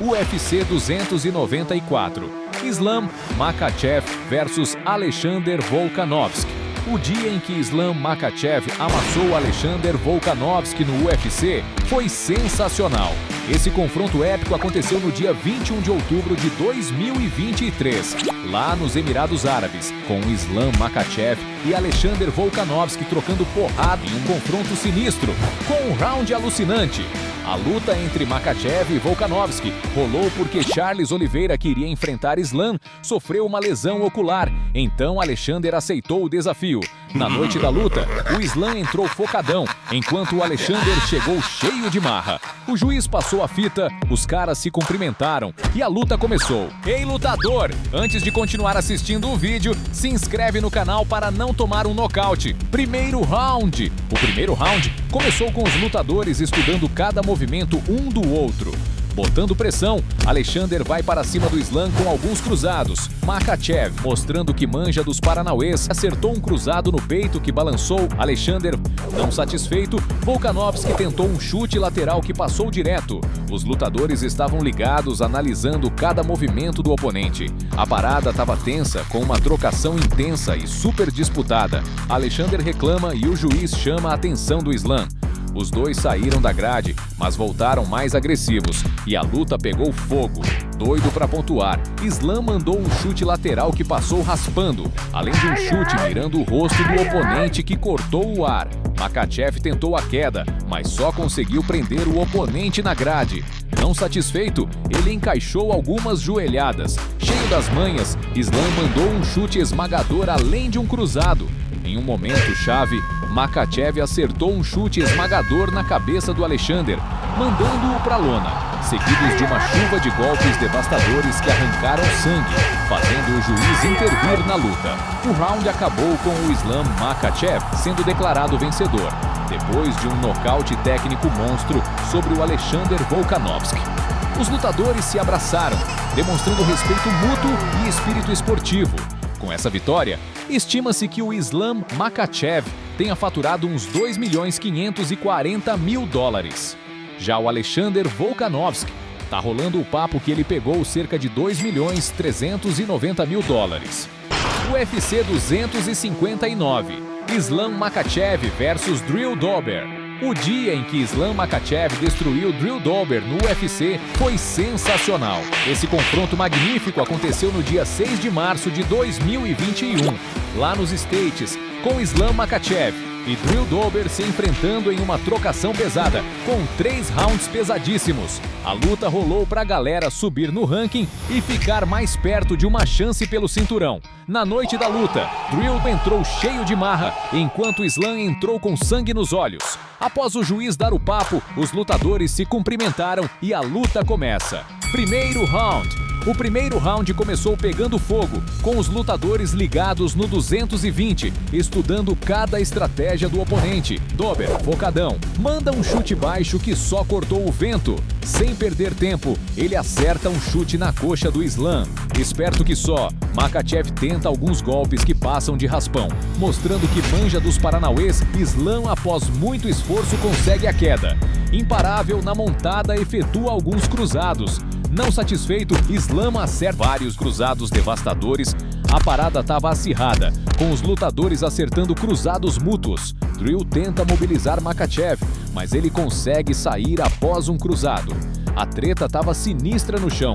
UFC 294. Islam Makhachev versus Alexander Volkanovski. O dia em que Islam Makhachev amassou Alexander Volkanovski no UFC foi sensacional. Esse confronto épico aconteceu no dia 21 de outubro de 2023, lá nos Emirados Árabes, com Islam Makhachev e Alexander Volkanovski trocando porrada em um confronto sinistro, com um round alucinante. A luta entre Makhachev e Volkanovski rolou porque Charles Oliveira, que iria enfrentar Islam, sofreu uma lesão ocular, então Alexander aceitou o desafio. Na noite da luta, o Islam entrou focadão, enquanto o Alexander chegou cheio de marra. O juiz passou a fita, os caras se cumprimentaram e a luta começou. Ei, lutador! Antes de continuar assistindo o vídeo, se inscreve no canal para não tomar um nocaute. Primeiro round. O primeiro round começou com os lutadores estudando cada movimento um do outro. Botando pressão, Alexander vai para cima do Islam com alguns cruzados. Makhachev, mostrando que manja dos paranauês, acertou um cruzado no peito que balançou Alexander. Não satisfeito, Volkanovski tentou um chute lateral que passou direto. Os lutadores estavam ligados, analisando cada movimento do oponente. A parada estava tensa, com uma trocação intensa e super disputada. Alexander reclama e o juiz chama a atenção do Islam. Os dois saíram da grade, mas voltaram mais agressivos, e a luta pegou fogo. Doido para pontuar, Islam mandou um chute lateral que passou raspando, além de um chute mirando o rosto do oponente que cortou o ar. Makhachev tentou a queda, mas só conseguiu prender o oponente na grade. Não satisfeito, ele encaixou algumas joelhadas. Cheio das manhas, Islam mandou um chute esmagador além de um cruzado. Em um momento chave, Makhachev acertou um chute esmagador na cabeça do Alexander, mandando-o para a lona, seguidos de uma chuva de golpes devastadores que arrancaram sangue, fazendo o juiz intervir na luta. O round acabou com o Islam Makhachev sendo declarado vencedor, depois de um nocaute técnico monstro sobre o Alexander Volkanovski. Os lutadores se abraçaram, demonstrando respeito mútuo e espírito esportivo. Com essa vitória, estima-se que o Islam Makhachev tenha faturado uns 2.540.000 dólares. Já o Alexander Volkanovski tá rolando o papo que ele pegou cerca de 2.390.000 dólares. UFC 259. Islam Makhachev versus Drew Dober. O dia em que Islam Makhachev destruiu Drew Dober no UFC foi sensacional. Esse confronto magnífico aconteceu no dia 6 de março de 2021, lá nos States, com Islam Makhachev e Drew Dober se enfrentando em uma trocação pesada, com 3 rounds pesadíssimos. A luta rolou pra galera subir no ranking e ficar mais perto de uma chance pelo cinturão. Na noite da luta, Drew entrou cheio de marra, enquanto Islam entrou com sangue nos olhos. Após o juiz dar o papo, os lutadores se cumprimentaram e a luta começa. Primeiro round. O primeiro round começou pegando fogo, com os lutadores ligados no 220, estudando cada estratégia do oponente. Dober, focadão, manda um chute baixo que só cortou o vento. Sem perder tempo, ele acerta um chute na coxa do Islam. Esperto que só, Makhachev tenta alguns golpes que passam de raspão, mostrando que manja dos paranauês. Islam, após muito esforço, consegue a queda. Imparável na montada, efetua alguns cruzados. Não satisfeito, Islam acerta vários cruzados devastadores. A parada estava acirrada, com os lutadores acertando cruzados mútuos. Drew tenta mobilizar Makhachev, mas ele consegue sair após um cruzado. A treta estava sinistra no chão.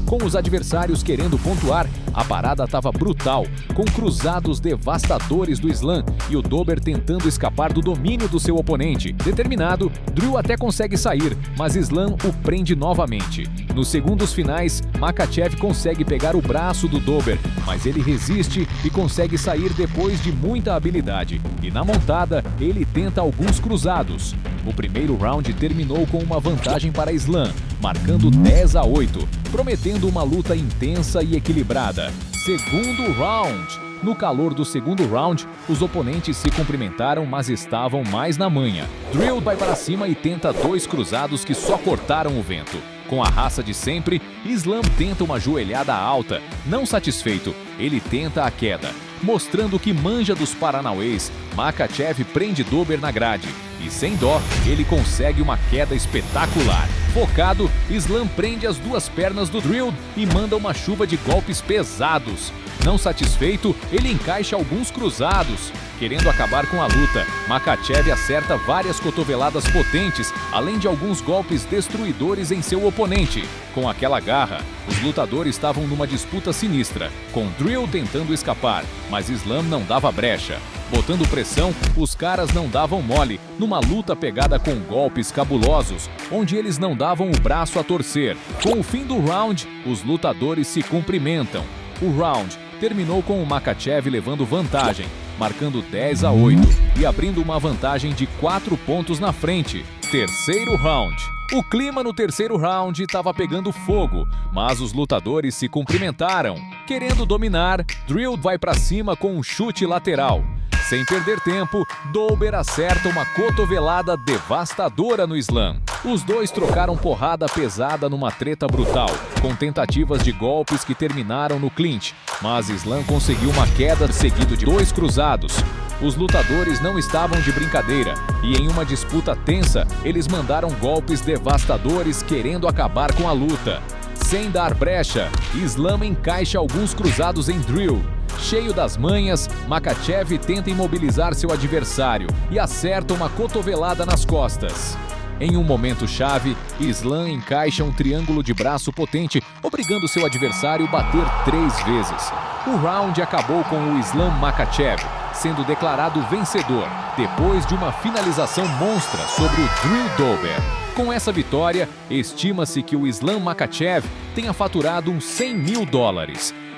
Com os adversários querendo pontuar, a parada estava brutal, com cruzados devastadores do Islam e o Dober tentando escapar do domínio do seu oponente. Determinado, Drew até consegue sair, mas Islam o prende novamente. Nos segundos finais, Makhachev consegue pegar o braço do Dober, mas ele resiste e consegue sair depois de muita habilidade. E na montada, ele tenta alguns cruzados. O primeiro round terminou com uma vantagem para Islam, marcando 10-8, prometendo uma luta intensa e equilibrada. Segundo round. No calor do segundo round, os oponentes se cumprimentaram, mas estavam mais na manha. Drew vai para cima e tenta 2 cruzados que só cortaram o vento. Com a raça de sempre, Islam tenta uma joelhada alta. Não satisfeito, ele tenta a queda. Mostrando que manja dos paranauês, Makhachev prende Dober na grade. e sem dó, ele consegue uma queda espetacular. Focado, Islam prende as duas pernas do Drill e manda uma chuva de golpes pesados. Não satisfeito, ele encaixa alguns cruzados. Querendo acabar com a luta, Makhachev acerta várias cotoveladas potentes, além de alguns golpes destruidores em seu oponente. Com aquela garra, os lutadores estavam numa disputa sinistra, com Drill tentando escapar, mas Islam não dava brecha. Botando pressão, os caras não davam mole, numa luta pegada com golpes cabulosos, onde eles não davam o braço a torcer. Com o fim do round, os lutadores se cumprimentam. O round terminou com o Makhachev levando vantagem, marcando 10-8 e abrindo uma vantagem de 4 pontos na frente. Terceiro round. O clima no terceiro round estava pegando fogo, mas os lutadores se cumprimentaram. Querendo dominar, Drill vai para cima com um chute lateral. Sem perder tempo, Dober acerta uma cotovelada devastadora no Islam. Os dois trocaram porrada pesada numa treta brutal, com tentativas de golpes que terminaram no clinch, mas Islam conseguiu uma queda seguido de 2 cruzados. Os lutadores não estavam de brincadeira e em uma disputa tensa, eles mandaram golpes devastadores querendo acabar com a luta. Sem dar brecha, Islam encaixa alguns cruzados em Drill. Cheio das manhas, Makhachev tenta imobilizar seu adversário e acerta uma cotovelada nas costas. Em um momento chave, Islam encaixa um triângulo de braço potente, obrigando seu adversário a bater 3 vezes. O round acabou com o Islam Makhachev sendo declarado vencedor, depois de uma finalização monstra sobre o Drill Dober. Com essa vitória, estima-se que o Islam Makhachev tenha faturado uns $100 mil.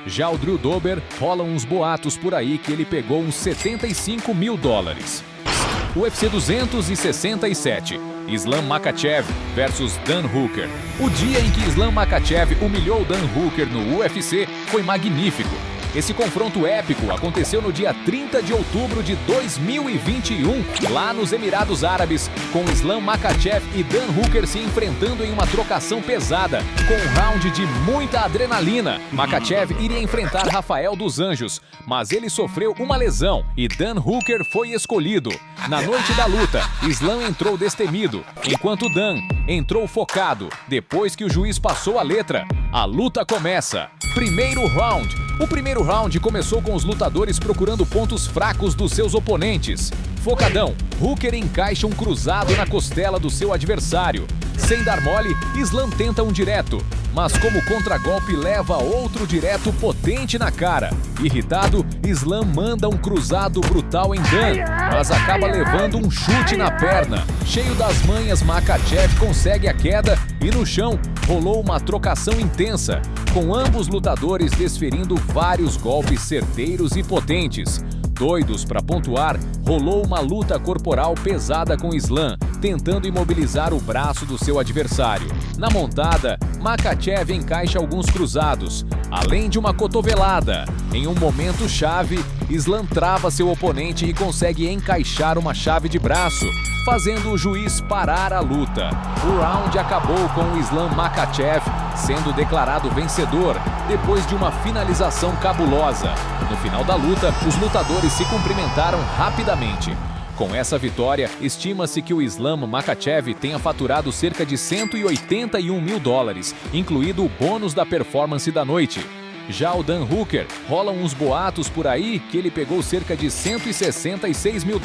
Já o Drill Dober, rolam uns boatos por aí que ele pegou uns $75 mil. UFC 267. Islam Makhachev versus Dan Hooker. O dia em que Islam Makhachev humilhou Dan Hooker no UFC foi magnífico. Esse confronto épico aconteceu no dia 30 de outubro de 2021, lá nos Emirados Árabes, com Islam Makhachev e Dan Hooker se enfrentando em uma trocação pesada, com um round de muita adrenalina. Makhachev iria enfrentar Rafael dos Anjos, mas ele sofreu uma lesão e Dan Hooker foi escolhido. Na noite da luta, Islam entrou destemido, enquanto Dan entrou focado. Depois que o juiz passou a letra, a luta começa. Primeiro round. O primeiro round começou com os lutadores procurando pontos fracos dos seus oponentes. Focadão, Hooker encaixa um cruzado na costela do seu adversário. Sem dar mole, Islam tenta um direto, mas como contragolpe leva outro direto potente na cara. Irritado, Islam manda um cruzado brutal em Dan, mas acaba levando um chute na perna. Cheio das manhas, Makhachev consegue a queda e no chão rolou uma trocação intensa, com ambos lutadores desferindo vários golpes certeiros e potentes. Doidos para pontuar, rolou uma luta corporal pesada com Islam, tentando imobilizar o braço do seu adversário. Na montada, Makhachev encaixa alguns cruzados, além de uma cotovelada. Em um momento chave, Islam trava seu oponente e consegue encaixar uma chave de braço, fazendo o juiz parar a luta. O round acabou com o Islam Makhachev sendo declarado vencedor, depois de uma finalização cabulosa. No final da luta, os lutadores se cumprimentaram rapidamente. Com essa vitória, estima-se que o Islam Makhachev tenha faturado cerca de $181 mil, incluído o bônus da performance da noite. Já o Dan Hooker, rolam uns boatos por aí que ele pegou cerca de $166 mil.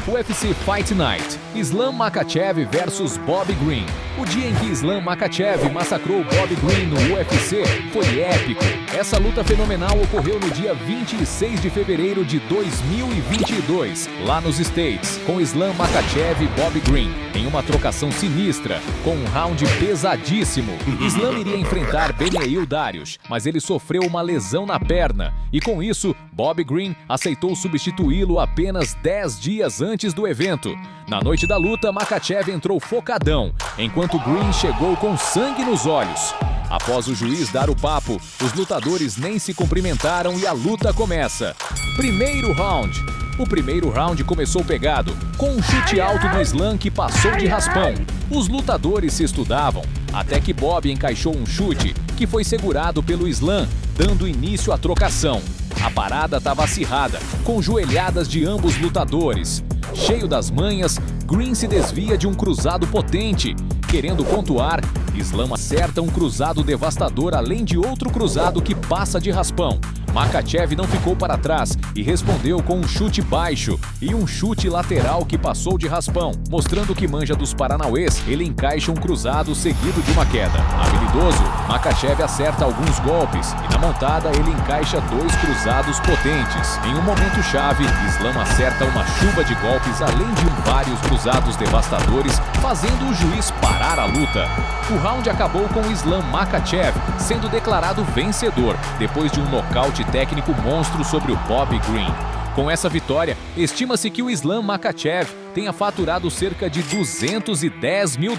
UFC Fight Night. Islam Makhachev versus Bobby Green. O dia em que Islam Makhachev massacrou Bobby Green no UFC foi épico. Essa luta fenomenal ocorreu no dia 26 de fevereiro de 2022, lá nos States, com Islam Makhachev e Bobby Green, em uma trocação sinistra, com um round pesadíssimo. Islam iria enfrentar Beneil Dariush, mas ele sofreu uma lesão na perna, e com isso, Bobby Green aceitou substituí-lo apenas 10 dias antes do evento. Na noite da luta, Makhachev entrou focadão, enquanto Green chegou com sangue nos olhos. Após o juiz dar o papo, os lutadores nem se cumprimentaram e a luta começa. Primeiro round. O primeiro round começou pegado, com um chute alto do Islam que passou de raspão. Os lutadores se estudavam, até que Bob encaixou um chute que foi segurado pelo Islam, dando início à trocação. A parada estava acirrada, com joelhadas de ambos lutadores. Cheio das manhas, Green se desvia de um cruzado potente. Querendo pontuar, Islam acerta um cruzado devastador além de outro cruzado que passa de raspão. Makhachev não ficou para trás e respondeu com um chute baixo e um chute lateral que passou de raspão. Mostrando que manja dos paranauês, ele encaixa um cruzado seguido de uma queda. Habilidoso, Makhachev acerta alguns golpes e na montada ele encaixa 2 cruzados potentes. Em um momento chave, Islam acerta uma chuva de golpes além de vários cruzados devastadores, fazendo o juiz parar a luta. O round acabou com Islam Makhachev sendo declarado vencedor, depois de um nocaute técnico monstro sobre o Bobby Green. Com essa vitória, estima-se que o Islam Makhachev tenha faturado cerca de $210 mil.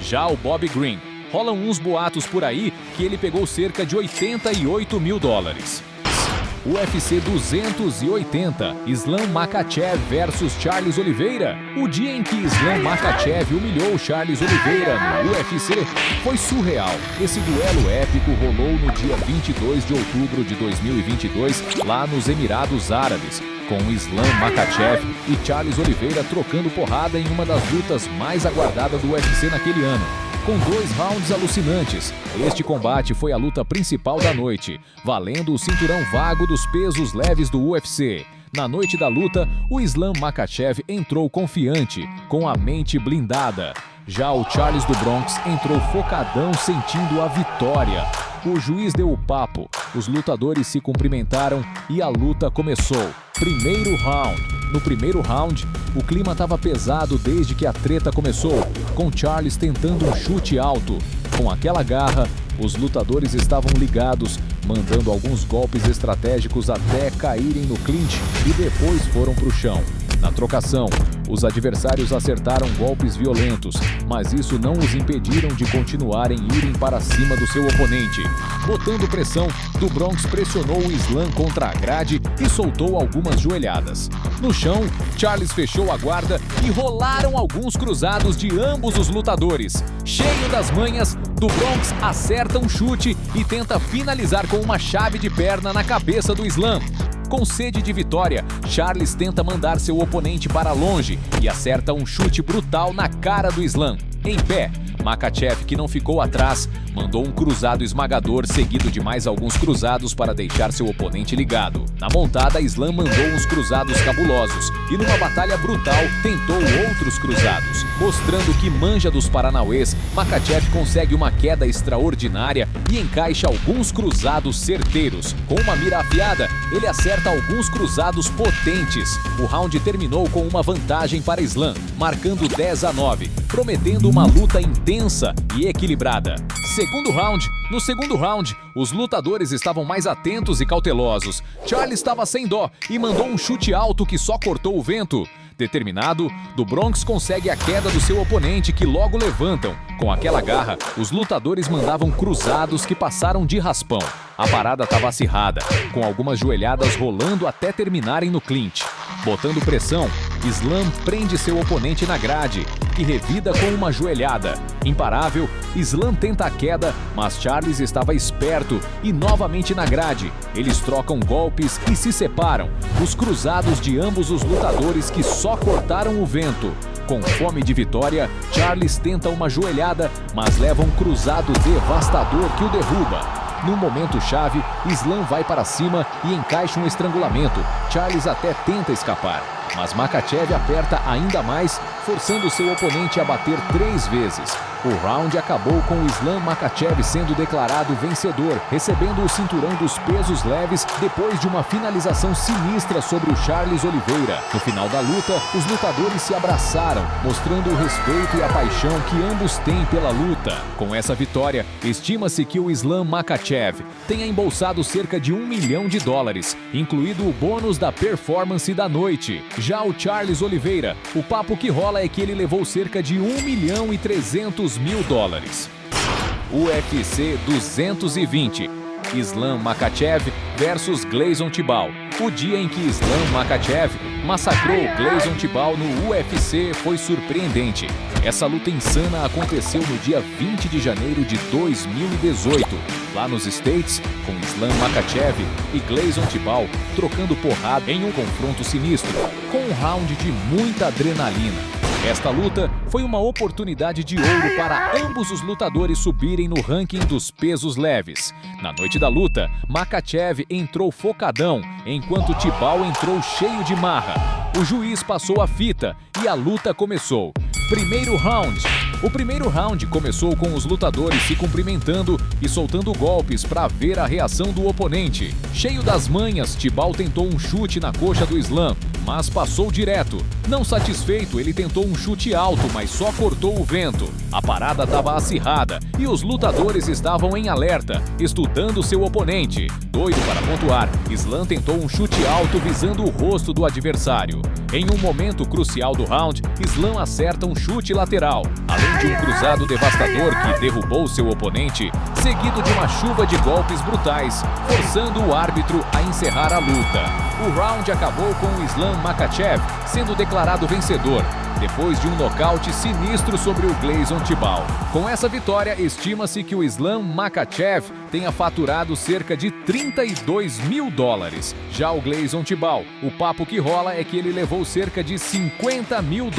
Já o Bobby Green, rolam uns boatos por aí que ele pegou cerca de $88 mil. UFC 280, Islam Makhachev versus Charles Oliveira. O dia em que Islam Makhachev humilhou Charles Oliveira no UFC foi surreal. Esse duelo épico rolou no dia 22 de outubro de 2022, lá nos Emirados Árabes, com Islam Makhachev e Charles Oliveira trocando porrada em uma das lutas mais aguardadas do UFC naquele ano. Com 2 rounds alucinantes, este combate foi a luta principal da noite, valendo o cinturão vago dos pesos leves do UFC. Na noite da luta, o Islam Makhachev entrou confiante, com a mente blindada. Já o Charles do Bronx entrou focadão, sentindo a vitória. O juiz deu o papo, os lutadores se cumprimentaram e a luta começou. Primeiro round. No primeiro round, o clima estava pesado desde que a treta começou, com Charles tentando um chute alto. Com aquela garra, os lutadores estavam ligados, mandando alguns golpes estratégicos até caírem no clinch e depois foram para o chão. Na trocação, os adversários acertaram golpes violentos, mas isso não os impediram de continuarem irem para cima do seu oponente. Botando pressão, do Bronx pressionou o Islam contra a grade e soltou algumas joelhadas. No chão, Charles fechou a guarda e rolaram alguns cruzados de ambos os lutadores. Cheio das manhas, do Bronx acerta um chute e tenta finalizar com uma chave de perna na cabeça do Islam. Com sede de vitória, Charles tenta mandar seu oponente para longe e acerta um chute brutal na cara do Islam. Em pé, Makhachev, que não ficou atrás, mandou um cruzado esmagador seguido de mais alguns cruzados para deixar seu oponente ligado. Na montada, Islam mandou uns cruzados cabulosos e numa batalha brutal tentou outros cruzados. Mostrando que manja dos paranauês, Makhachev consegue uma queda extraordinária e encaixa alguns cruzados certeiros. Com uma mira afiada, ele acerta alguns cruzados potentes. O round terminou com uma vantagem para Islam, marcando 10-9, prometendo uma luta intensa e equilibrada. Segundo round. No segundo round, os lutadores estavam mais atentos e cautelosos. Charles estava sem dó e mandou um chute alto que só cortou o vento. Determinado, do Bronx consegue a queda do seu oponente, que logo levantam. Com aquela garra, os lutadores mandavam cruzados que passaram de raspão. A parada estava acirrada, com algumas joelhadas rolando até terminarem no clinch. Botando pressão, Islam prende seu oponente na grade, que revida com uma joelhada. Imparável, Islam tenta a queda, mas Charles estava esperto e novamente na grade. Eles trocam golpes e se separam. Os cruzados de ambos os lutadores que só cortaram o vento. Com fome de vitória, Charles tenta uma joelhada, mas leva um cruzado devastador que o derruba. Num momento chave, Islam vai para cima e encaixa um estrangulamento. Charles até tenta escapar, mas Makhachev aperta ainda mais, forçando seu oponente a bater 3 vezes. O round acabou com o Islam Makhachev sendo declarado vencedor, recebendo o cinturão dos pesos leves depois de uma finalização sinistra sobre o Charles Oliveira. No final da luta, os lutadores se abraçaram, mostrando o respeito e a paixão que ambos têm pela luta. Com essa vitória, estima-se que o Islam Makhachev tenha embolsado cerca de $1 milhão, incluído o bônus da performance da noite. Já o Charles Oliveira, o papo que rola é que ele levou cerca de $1.300.000. UFC 220, Islam Makhachev versus Gleison Tibau. O dia em que Islam Makhachev massacrou Gleison Tibau no UFC foi surpreendente. Essa luta insana aconteceu no dia 20 de janeiro de 2018, lá nos States, com Islam Makhachev e Gleison Tibau trocando porrada em um confronto sinistro, com um round de muita adrenalina. Esta luta foi uma oportunidade de ouro para ambos os lutadores subirem no ranking dos pesos leves. Na noite da luta, Makhachev entrou focadão, enquanto Tibau entrou cheio de marra. O juiz passou a fita e a luta começou. Primeiro round. O primeiro round começou com os lutadores se cumprimentando e soltando golpes para ver a reação do oponente. Cheio das manhas, Tibau tentou um chute na coxa do Islam, mas passou direto. Não satisfeito, ele tentou um chute alto, mas só cortou o vento. A parada estava acirrada e os lutadores estavam em alerta, estudando seu oponente. Doido para pontuar, Islam tentou um chute alto visando o rosto do adversário. Em um momento crucial do round, Islam acerta um chute lateral, além de um cruzado devastador que derrubou seu oponente, seguido de uma chuva de golpes brutais, forçando o árbitro a encerrar a luta. O round acabou com o Islam Makhachev sendo declarado vencedor, depois de um nocaute sinistro sobre o Gleison Tibau. Com essa vitória, estima-se que o Islam Makhachev tenha faturado cerca de $32 mil. Já o Gleison Tibau, o papo que rola é que ele levou cerca de $50 mil.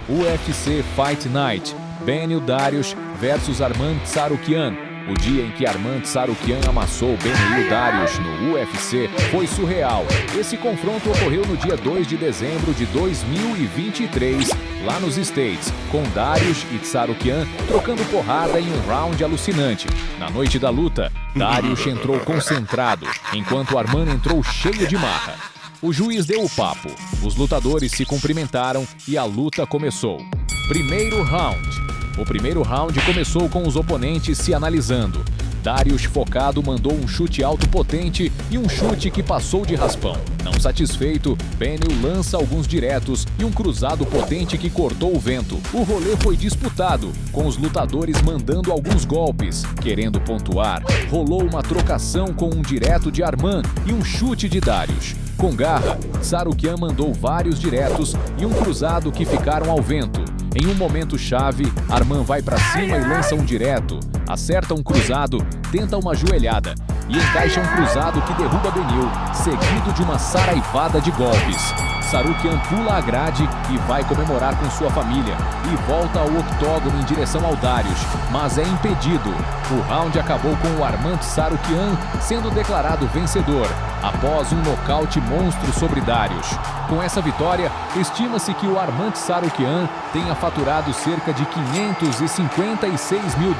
UFC Fight Night, Beneil Dariush versus Arman Tsarukyan. O dia em que Arman Tsarukyan amassou Beneil Dariush no UFC foi surreal. Esse confronto ocorreu no dia 2 de dezembro de 2023, lá nos States, com Dariush e Tsarukyan trocando porrada em um round alucinante. Na noite da luta, Dariush entrou concentrado, enquanto Arman entrou cheio de marra. O juiz deu o papo, os lutadores se cumprimentaram e a luta começou. Primeiro round. O primeiro round começou com os oponentes se analisando. Dariush focado mandou um chute alto potente e um chute que passou de raspão. Não satisfeito, Beneil lança alguns diretos e um cruzado potente que cortou o vento. O rolê foi disputado, com os lutadores mandando alguns golpes. Querendo pontuar, rolou uma trocação com um direto de Arman e um chute de Dariush. Com garra, Tsarukyan mandou vários diretos e um cruzado que ficaram ao vento. Em um momento chave, Arman vai para cima e lança um direto, acerta um cruzado, tenta uma joelhada e encaixa um cruzado que derruba Beneil, seguido de uma saraivada de golpes. Tsarukyan pula a grade e vai comemorar com sua família e volta ao octógono em direção ao Dariush, mas é impedido. O round acabou com o Arman Tsarukyan sendo declarado vencedor, após um nocaute monstro sobre Dariush. Com essa vitória, estima-se que o Arman Tsarukyan tenha faturado cerca de $556 mil.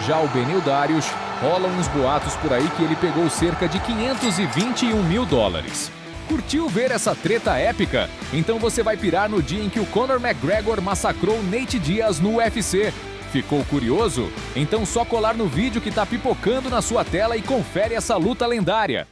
Já o Beneil Dariush, rolam uns boatos por aí que ele pegou cerca de $521 mil. Curtiu ver essa treta épica? Então você vai pirar no dia em que o Conor McGregor massacrou Nate Diaz no UFC. Ficou curioso? Então só colar no vídeo que tá pipocando na sua tela e confere essa luta lendária.